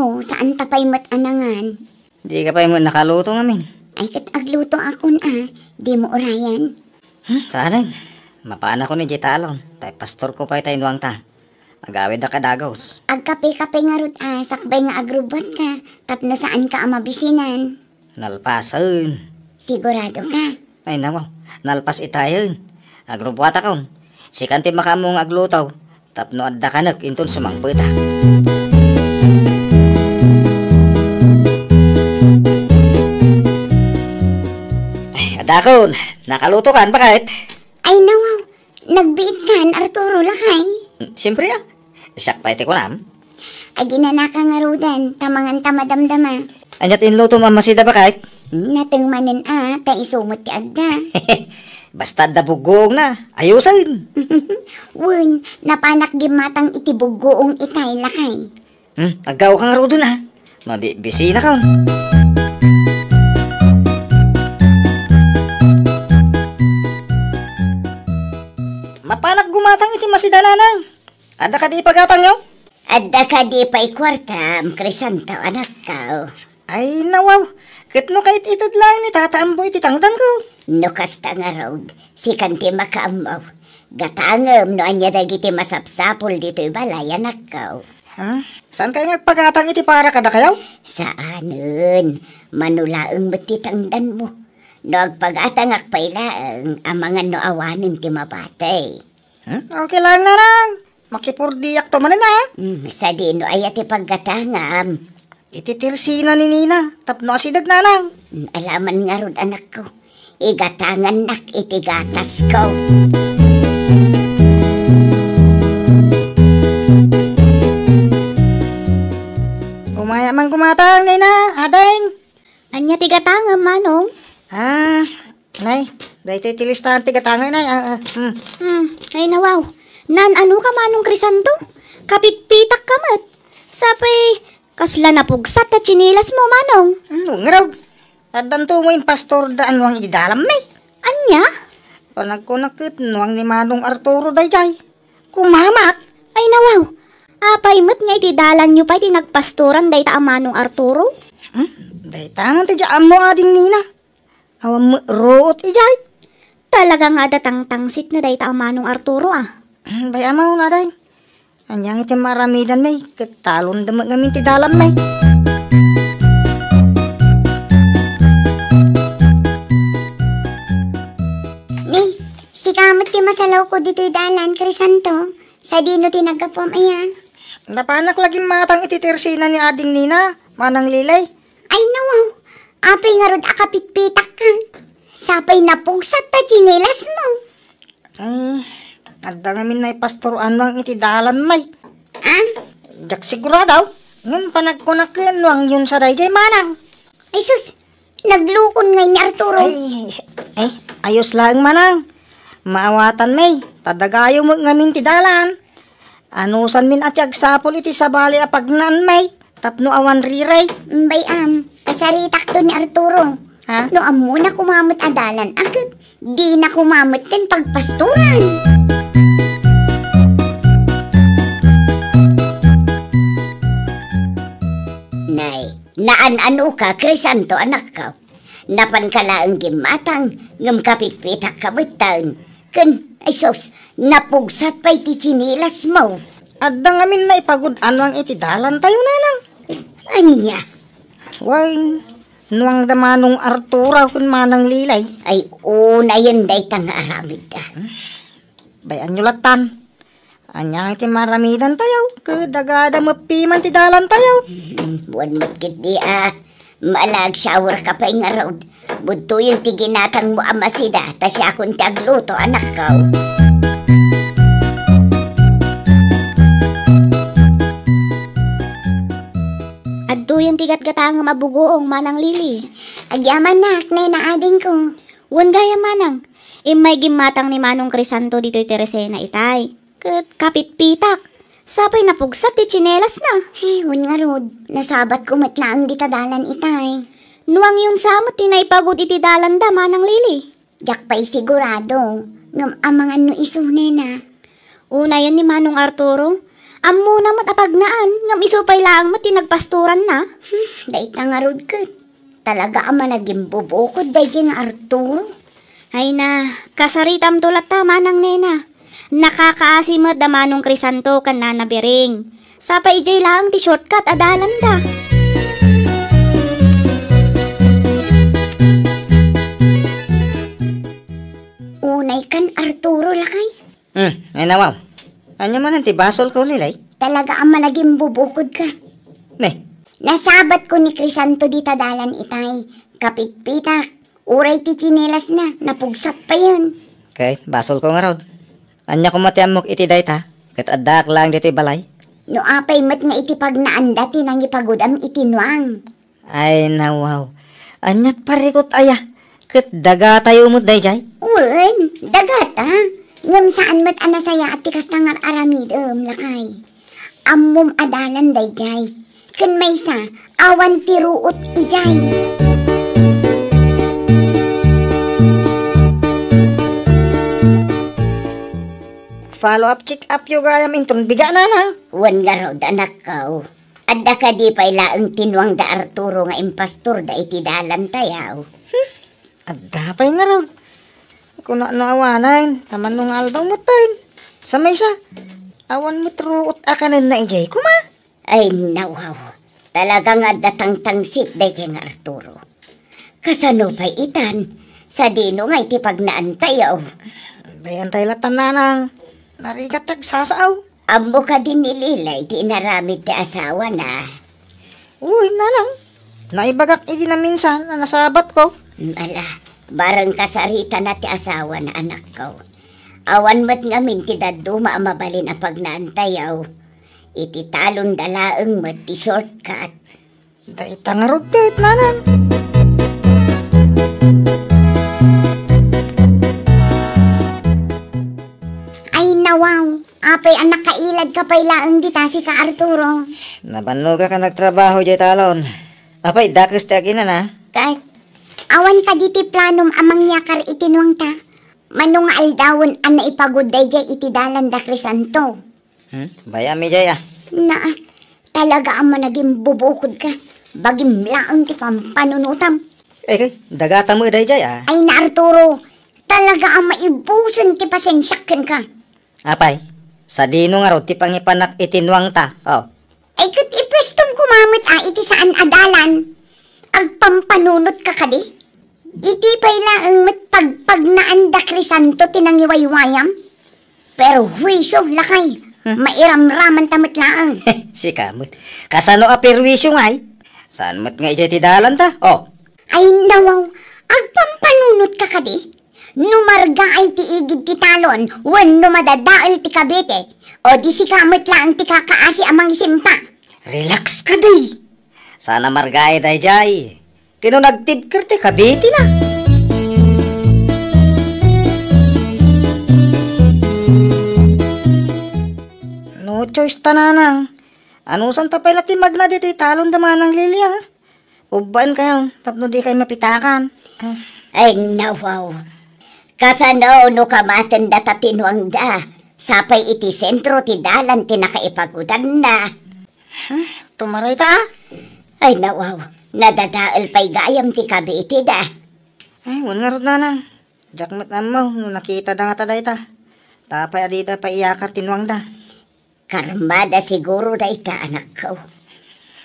mo, saan tapay mat anangan? Di ka pa mo nakaluto namin. Ay kat agluto akon di mo orayan. Saan? Mapaan ako ni Jitalon. Tay pastor ko pa tayo nuwang ta. Agawid na kadagos. Agkape-kape nga rut sakbay nga agrubat ka. Tapno saan ka amabisinan? Nalpasan. Sigurado ka? Ay nawaw, nalpas itayon. Agrubat akon. Sikanti makamong aglutaw. Tapno adda kanak inton sumangpeta. Ay, adakon. Nakaluto kan bakit? Ay nawaw, nagbiit kan Arturo lakay. Siyempre siyak pa iti ko nam. Ay ginanaka nga rudan, tamangan tamadamdama. Anyat inluto mamasida bakit? Nateng manen ta isumot ti agda. Basta dabugong na, ayusin. Wun, napanak gimatang itibugoong itay lakay. Agaw kang aro dun Mabibisi na ka. Mapanak gumatang iti masidananang. Ada ka di pagatang yaw? Adda ka di pa ikwartam, Crisanto anak ka. Ay nawaw, kitno kahit itad lang ni tataambo iti tangtang ko. No kasta nga road, si kanti makaamaw. Gatangam no anya dagiti masapsapol dito balay anak ka. Saan kayo nagpagatang iti para kada kayaw? Saanun, manulaang matitangdan mo. No agpagatangak pailaang amangan no awanin ti mabatay. Okay lang narang. Makipurdiyak to manan Sa dino ay ati paggatangam. Ititirsina ni Nina, tapno asidag nanang. Alaman nga rod anak ko, igatangan nak itigatas ko. Umaya man kumatang, Nina, adeng. Anya tigatangam, manong? Nay, dahil titilistahan tigatangay, nay. Ay nawaw, nan ano ka manong Crisanto? Kapitpitak ka mat. Sapay, kasla napugsat at chinilas mo, manong. Ngaraw, adanto mo yung pastor daan wang idalam, may. Anya? Panagkunakit, nuwang ni Manong Arturo dayjay. Kumamat. Ay nawaw, apay mat nga itidalan nyo pa iti nagpastoran day ta manong Arturo? Day tangan ti dyan mo ading Nina. Awam mo root ijay. Talaga nga datang-tangsit na day ta manong Arturo Bay amaw na day. Anyang iti maramidan may. Katalon damag ngamin ti dalam may. Si kamat ti masalaw ko dito'y dalan, Crisanto. Sa dino tinagapom ayan. Napanak lagi matang ititirsina ni ading Nina. Manang lilay. Ay nawaw, apay nga rod akapitpitak ka. Sapay napugsat ta chinilas mo. Adda ngamin na ipastoran wang iti dalan may. Jak siguradaw. Ngayon panagkunakin wang yun sa dayjay manang. Ay sus, naglukon ngay ni Arturo. Ay, ayos lang manang. Maawatan may, tadagayo mo ngamin ti dalan. Anusan min ati agsapol iti sabali apagnan may, tapno awan riray. Kasaritak to ni Arturo. No amo na kumamot adalan, agad di na kumamot kan pagpasturan. Nay, naan-ano ka, Crisanto anak ka. Napan ka laang gimatang, ngam kapitpitak kabitang. Ay sos, napugsat pa iti chinilas mo. Adda ngamin na ipagod anwang iti dalan tayo nanang. Anya? Way, nuwang damanong Artura kun manang lilay. Ay una yun day tang aramid Bayan nyo latan. Anyang iti maramidan tayo. Kadagada mapiman ti dalan tayo. Buwan matkit di Malag shower ka pa nga road. Budto yung tiginatang mo amasida. Ta siya akong tagluto anak ko. Adto yung tigat-gatang mabugoong manang lili. Agyaman nak, naading ko. Wan gaya manang. Imay gimatang ni Manong Crisanto dito'y Teresena itay. Kapit-pitak. Sapay napugsat ti chinelas na. Wan nga rod. Nasabat ko matlaang di tadalan itay. Nuang yun samot tinaipagod iti dalan da manang lili. Yak pa'y sigurado. Ngam amangan no isune na. Una yan ni Manong Arturo. Ammo naman apagnaan, ngam isupay lang mati nagpasturan na. Dahit nga rod ka. Talaga ama naging bubukod dahil nga Arturo. Ay na, kasaritam tulat tama ng nena. Nakakaasimot da manong Crisanto kan nanabiring. Sapa ijay lang ti shortcut adalan da. Unay kan Arturo lakay. Ay nawaw. Anya man ti basol ko lilay. Talaga ama naging bubukod ka. Ne, Nasabat ko ni Crisanto di tadalan itay. Kapitpitak. Uray ti chinelas na. Napugsak pa yan. kay basol ko nga rod. Anya ko matiamok iti dayta. Kat adak lang dito balay. No apay mat nga iti pag naanda ti nang ipagudam itinuang. Ay nawaw. Anyat parikot aya. Kat daga tayo mo dayjay. Wen, dagata. Ngam saan mat anasaya at tikas tangar aramidem lakay. Ammom adalan dayjay. Ken maysa, awan tiruot ijay. Follow up, check up yung gayam intron. Biga na na. Wan nga raw anak ko. Adda ka di pa'y laang tinuang da Arturo nga impastor da iti dalan tayaw. At dapay nga raw. Kung naawanan, taman nung aldaw mo tayo. Sa maysa, awan mo truot akanan na ijay. Kuma? Ay nawaw. Talaga nga datang-tangsit da nga Arturo. Kasano pa'y itan? Sa dino nga iti pag naantayaw. Dayan tayo latan nanang. Narigat tagsasaaw. Ambo ka din nililay, di naramid ti asawa na. Uy, nanang. Naibagak idi na minsan na nasabat ko. Mala, barang kasarita na ti asawa na anak ko. Awan mat ngamin ti daduma mabalin a pag naantayaw. Iti talon dalaeng mat ti shortcut. Dahi tangarot kahit nanang. Ay nawaw, apay anak kailad ka pa'y laeng ditasi ka Arturo. Nabanuga ka nagtrabaho jay talon. Apay, dakis ti agina na. Kahit awan ka diti planom amang yakar itinuang ta. Manong aldawon an naipagod day jay iti dalan da Crisanto. Bayami jay ah. Na, talaga ama naging bubukod ka. Bagim laang ti pampanunutam. Kay, dagata mo day jay ah. Ay na Arturo, talaga ang maibusan ti pasensyakan ka. Apay, sa dino nga ro, ti pangipanak itinwang ta. Oh. Ay kat ipwestong kumamit iti saan adalan. Agpampanunot ka kadi. Iti pa'y laang matpagpag na anda Crisanto tinangiwaywayam. Pero huwisyo lakay, mairamraman tamat laang. Si kamot. Kasano a perwisyo ngay? Saan mo't nga ijay ti dalan ta? Oh. Ay nawaw, agpampanunot ka kadi. Numarga ay ti igid ti talon, wenno madadaal ti kabete, o di si kamot laang ti kakaasi amang isimpa. Relax ka day. Sana margay day jay. Kino nagtibker ti kabiti na. No choice tananang. Anusan tapay lati magna dito talon damanang lilya. Uban kayo, tapno di kayo mapitakan. Ay nawaw, kasano no kamaten da tatinuang da, sapay iti sentro ti dalan ti nakaipagutan na. Tumaray ta ah. Ay nawaw, nadadaal pa'y gayam ti kabiti da. Ay, wala nga rin nanang. Jakmat na mo, nung nakita da nga taday ta. Tapay adida pa iyakar tinuang da. Karmada siguro da ita anak ko.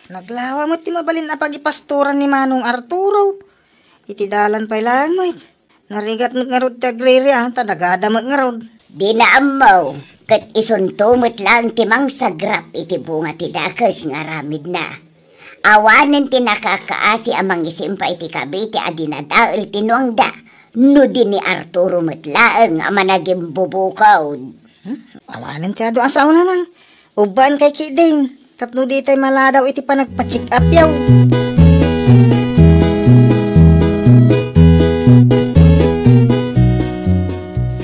Naglawa mo ti mabalin na pagipasturan ni Manong Arturo. Itidalan pa'y lang mo. Narigat mo nga rin tagriri ah, tadagada mo nga rin. Di na amaw, kat isuntumot lang ti mang sagrap iti bunga ti dakas nga ramid na. Awanen ti nakakaasi amang isimpa iti kabiti adinadaal tinuang da. No di ni Arturo matlaang ama naging bubukaw. Awanan ka doon asaw na nang. Uban kay Kiding. Tapno di tayo maladaw iti pa nagpa-check up yaw.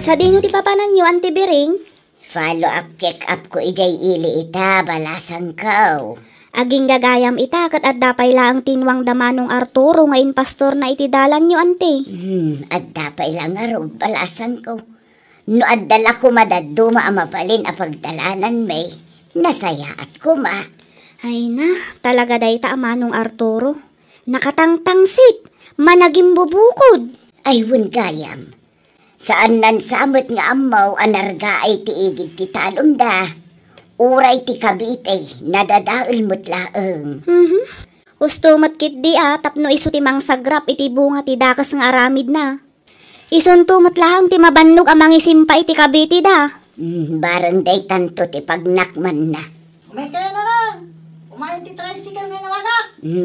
Sa dino ti papanan nyo, Auntie Biring? Follow up check up ko ijay ili ita balasan kaw. Aging gagayam ita, kat at dapay lang tinwang damanong Arturo ngayon pastor na itidalan nyo, Auntie. At dapay lang nga raw balasan ko. No addala ko madaduma ang mapalin a pagdalanan may. Nasaya at kuma. Ay na, talaga dayta Manong Arturo. Nakatangtangsit, managing bubukod. Ay gayam. Saan nan samot nga amaw anarga ay tiigid ti talon da. Uray ti kabitay, nadadaol mo't laeng. Gusto matkit di tapno iso ti mang sagrap iti bunga ti dakas nga aramid na. Isunto matlang ti mabannog amang isimpa iti kabiti da. Barang day tanto ti pagnakman na. Umay kayo na lang. Umay ti tricycle nga nawaga.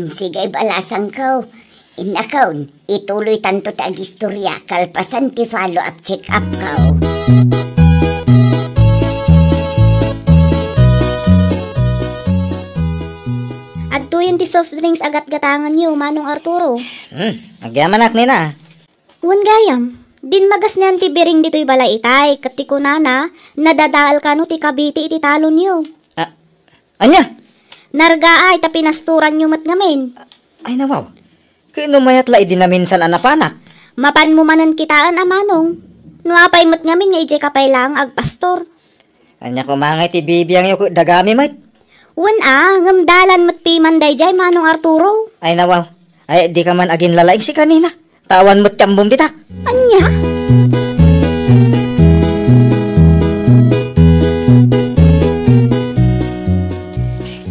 Sige balasang ko. Inakaw, ituloy tanto ti agistorya, kalpasan ti follow-up check-up ko. Adtuyin ti soft drinks agat gatangan niyo, Manong Arturo. Nagyamanak nina. Wan gayam, din magas niyan ti biring dito'y balay itay, kat ti kunana, nadadaal ka no ti kabiti iti talon niyo. Anya? Narga ay ta pinasturan niyo mat ngamin. Ay nawaw. Kaya mayat la idinaminsan anapanak. Mapan mo manan kitaan Manong. No apay mat ngamin nga ije kapay lang agpastor. Anya ko mangay ti bibiyang yung dagami mat. Wan ngamdalan mat pimanday jay Manong Arturo. Ay nawaw. Ay di ka man agin lalaig si kanina. Tawan mo't tiyambong dita. Anya?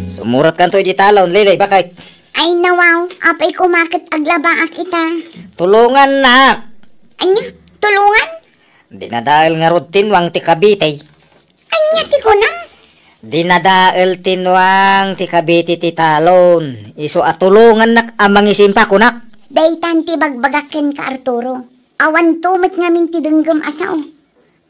Sumurat kanto di talon, Lilay, bakit? Ay nawaw, apay kumakit aglabaak ita. Tulungan na. Anya, tulungan? Dinadaal nga rod tinwang ti kabitay. Anya ti kunam? Dinadaal tinwang ti kabiti ti talon. Iso atulungan nak amang isimpa kunak. Daytan ti bagbagakin ka Arturo. Awan tumit ngamin ti denggem asaw.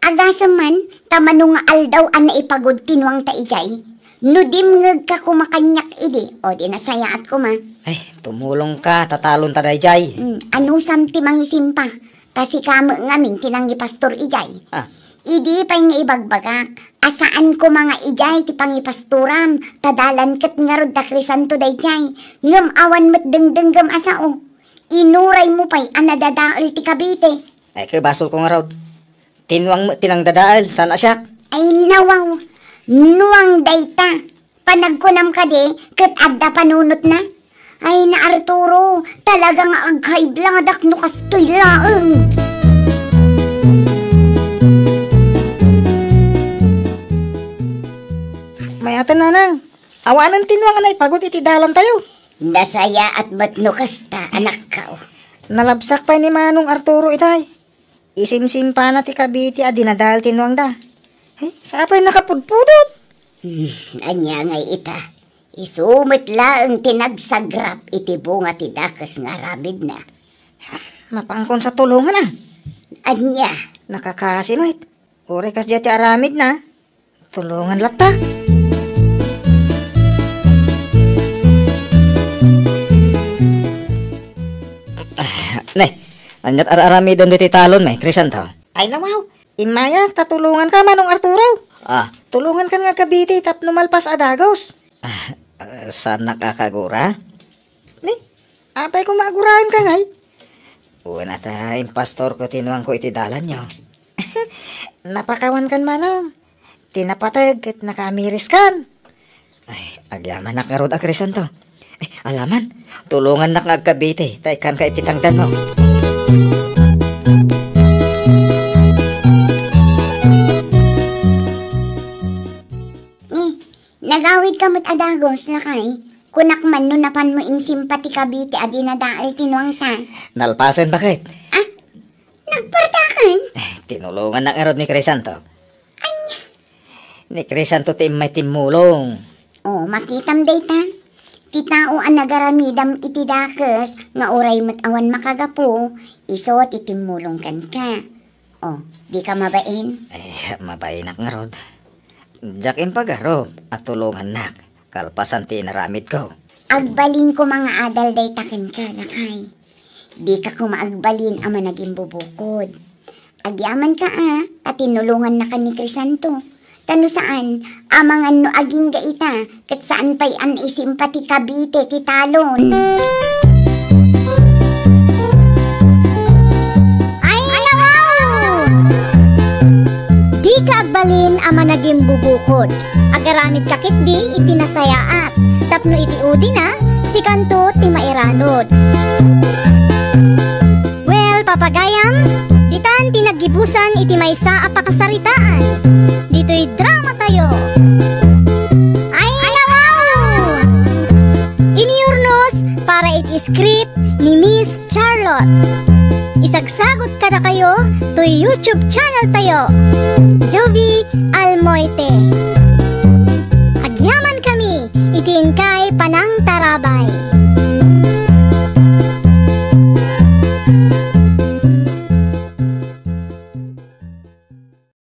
Agasam man, tamano nga aldaw ana ipagod tinwang ta ijay. Nudim ngag ka kumakanyak idi. O di nasayaat ko ma. Ay, tumulong ka, tatalon taday jay. Anusam ti mangisimpa. Kasi kamo ngamin tinanggi pastor ijay. Idi pa'y nga ibagbagak. Asaan ko mga ijay ti pangipasturam. Tadalan kat nga rod da krisanto day jay. Ngam awan mat dengdenggam asao. Inuray mo pa'y anadadaol ti kabite. Ay, kay basol ko nga rod. Tinwang mo tinang dadaal, sana siya? Ay nawaw. Nuwang dayta. Panagkunam ka di, kat adda panunot na. Ay na Arturo, talagang aghaiblang adak no kastoy laeng. May atan nanang. Awanan tinwang anay, pagod iti dalan tayo. Nasaya at matno kasta, anak ka. Nalabsak pa ni Manong Arturo itay. Isimsim pa na ti kabiti dinadal tinwang da. Hey, sapay nakapudpudot. Anya ngay ita. Isumit lang tinagsagrap iti bunga ti dakas nga ramid na. Mapangkon sa tulungan na. Anya. Nakakasimit. Uri kas jati aramid na. Tulungan lata. Nay, anyat aramidon diti talon may, Crisanto. Ay nawaw. Imaya, tatulungan ka Manong Arturo. Tulungan ka nga kabiti tap numalpas adagos. Saan nakakagura? Ni, apay kung magurahan ka ngay. Una tayo, pastor ko tinuang ko iti dalan nyo. Napakawan kan Manong. Tinapatag at nakamiris kan. Ay, agyaman nakarod akrisan to. Ay, alaman, tulungan nakagkabiti. Taikan ka ititangdan mo. Nagawid ka mat adagos lakay. Kunak man no napan mo in simpati kabiti adinadaal tinuang ta. Nalpasan bakit? Nagpartakan? Tinulungan na erod ni Crisanto. Anya? Ni Crisanto may timulong. Makitam day ta. Ti tao ang nagaramidam iti dakes nga oray mat awan makagapo. Isot itimulong kan ka. Di ka mabain? Mabain ak nga rod. Jakin pagaro at tulungan nak. Kalpasan ti naramid ko. Agbalin ko mga adal day takin ka lakay. Di ka ko maagbalin ama naging bubukod. Agyaman ka at tinulungan na ka ni Crisanto. Tano saan, amangan no aging gaita, kat saan pa'y an isimpati kabite ti talon. Ay, nawaw! Di kaagbalin ama naging bubukod. Agaramid kakitdi iti nasayaat. Tapno iti udi na, si kanto ti mairanod. Well, papagayam, ditan tinagibusan iti maysa a pakasaritaan. Dito'y drama tayo. Ay, nawaw! Iniurnos para iti script ni Miss Charlotte. Isagsagot ka na kayo to YouTube channel tayo, Jovi Almoite.